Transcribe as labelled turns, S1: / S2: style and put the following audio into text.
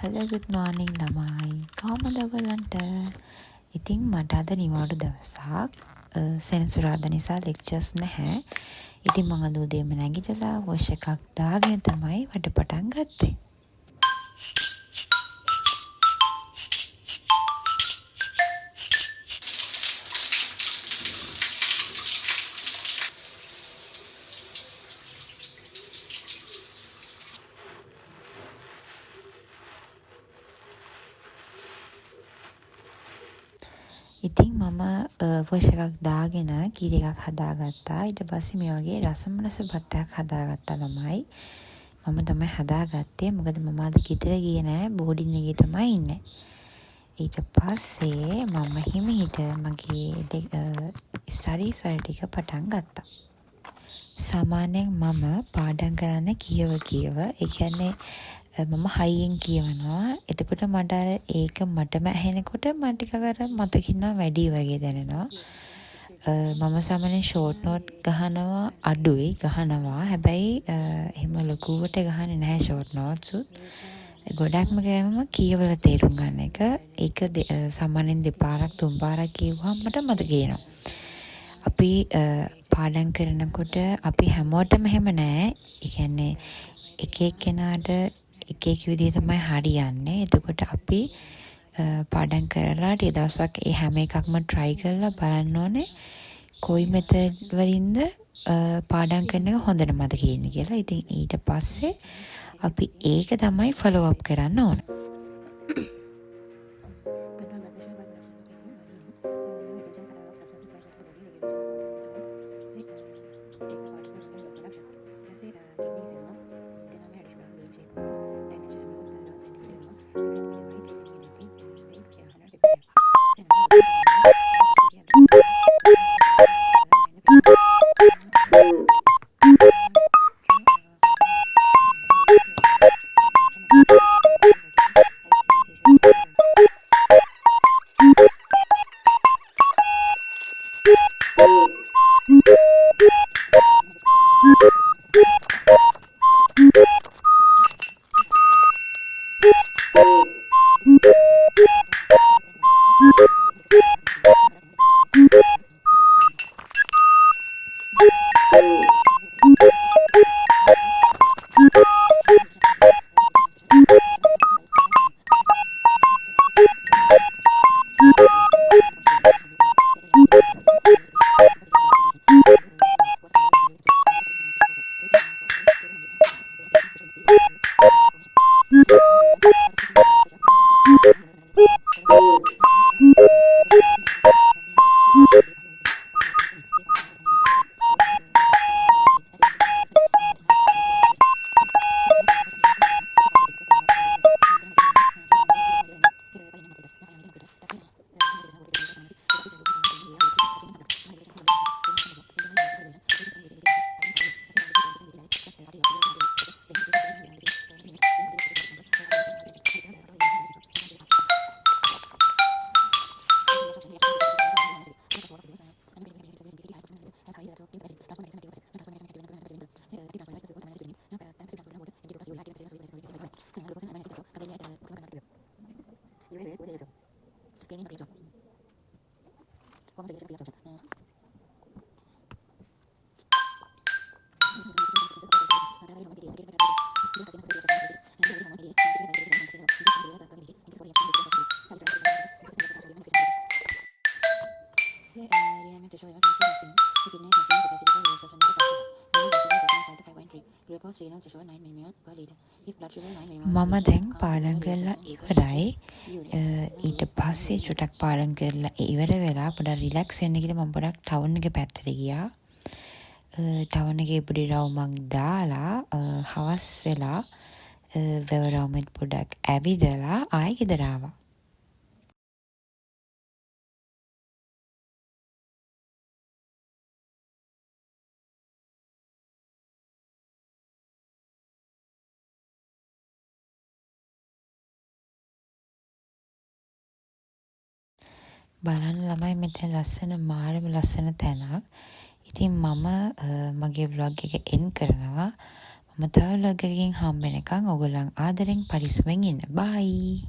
S1: Hello, good morning ළමයි. කොහොමද ඔයගොල්ලන්ට? ඉතින් මට අද නිවාඩු දවසක්. සෙනසුරාදා නිසා ලෙක්චර්ස් නැහැ. ඉතින් මම අද උදේම නැගිටලා වොෂ් එකක් දාගෙන තමයි වැඩ පටන් ගත්තේ. ඉතින් මම වොෂ් එකක් දාගෙන කීරි එකක් හදාගත්තා. ඊට පස්සේ මේ වගේ රසමනස බත්තයක් හදාගත්තා ළමයි. මම තමයි හදාගත්තේ. මොකද මම අද ගෙදර ගියේ නෑ, බෝඩින් එකේ තමයි ඉන්නේ. ඊට පස්සේ මම හිමිහිට මගේ ස්ටඩීස් වැඩ ටික පටන් ගත්තා. සාමාන්‍යයෙන් මම පාඩම් කරන්න කියව ඒ කියන්නේ මම හයියෙන් කියවනවා. එතකොට මට අර ඒක මටම ඇහෙනකොට මට ටිකක් අර මතකින්නවා වැඩි වගේ දැනෙනවා. මම සාමාන්‍යයෙන් ෂෝට් නෝට් ගහනවා අඩුයි ගහනවා. හැබැයි එහෙම ලොකුවට ගහන්නේ නැහැ ෂෝට් නෝට්ස්. ගොඩක්ම ගෑමම කියවලා තේරුම් ගන්න එක. ඒක සාමාන්‍යයෙන් දෙපාරක් තුන් පාරක් කියවුවම මට මතක වෙනවා. අපි පාඩම් කරනකොට අපි හැමෝටම එහෙම නෑ. ඒ කියන්නේ එක එක්කෙනාට එක එක විදිහ තමයි හරියන්නේ. එතකොට අපි පාඩම් කරලා ටික දවසක් ඒ හැම එකක්ම try කරලා බලන්න ඕනේ කොයි method වලින්ද පාඩම් කරන එක හොඳට මතක ඉන්නේ කියලා. ඉතින් ඊට පස්සේ අපි ඒක තමයි follow up කරන්න ඕනේ. මම දැන් පාඩම් කරලා ඉවරයි. ඊට පස්සේ චුටක් පාඩම් කරලා ඉවර වෙලා පොඩක් රිලැක්ස් වෙන්න කියලා මම පොඩක් ටවුන් එක පැත්තට ගියා. ටවුන් එකේ පොඩි රවුමක් දාලා හවස් වෙලා වැව රවුමෙත් පොඩක් ඇවිදලා ආයෙ ගෙදර ආවා. බලන්න ළමයි මෙතන ලස්සන මාරම ලස්සන තැනක්. ඉතින් මම මගේ vlog එක end කරනවා. මම තව vlog එකකින් හම්බ වෙනකන් ඔයගොල්ලන් ආදරෙන් පරිස්සමෙන් ඉන්න. බයි.